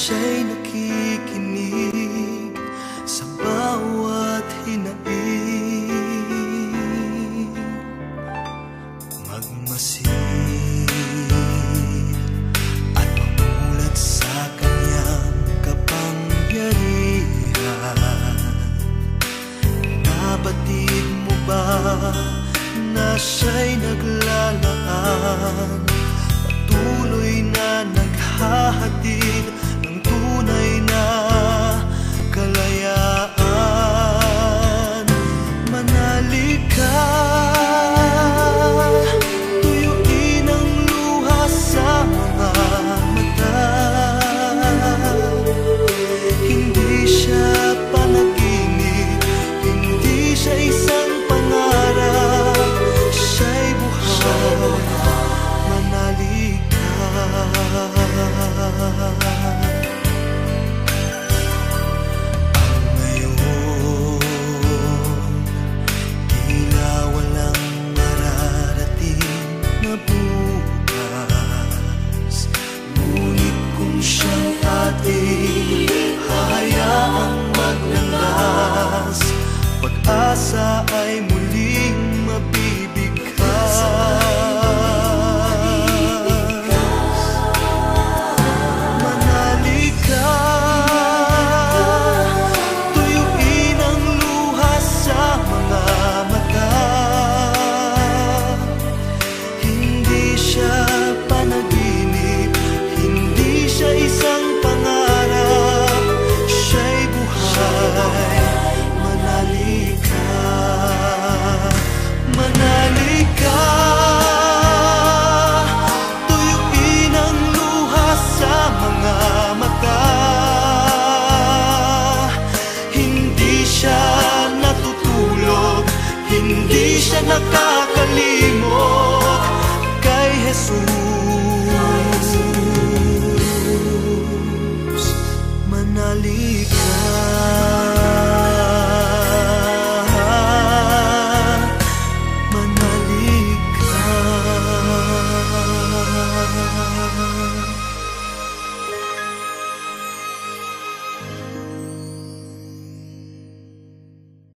siya'y nakikinig sa bawat hinaing. Magmasid at mamulat sa kanyang kapangyarihan. Nabatid mo ba na siya'y naglalaan, patuloy na naghahatid ng tunay na kalayaan? Manalig ka, tuyuin ang luha sa mga mata. Hindi siya panaginip, hindi siya isang pangarap, siya'y buhay. Manalig ka. Ang ngayon, tila walang mararating na bukas. Ngunit kung siyang ating hahayaang maglandas, pag-asa ay muling mabibigkas. Manalig ka, tuyuin ang luha sa mga mata. Hindi siya panaginip, hindi siya isang pangarap, siya'y buhay. Manalig ka, manalig ka, tuyuin ang luha sa mga mata. Hindi siya natutulog, hindi siya nakakalimot kay Jesus. Manalig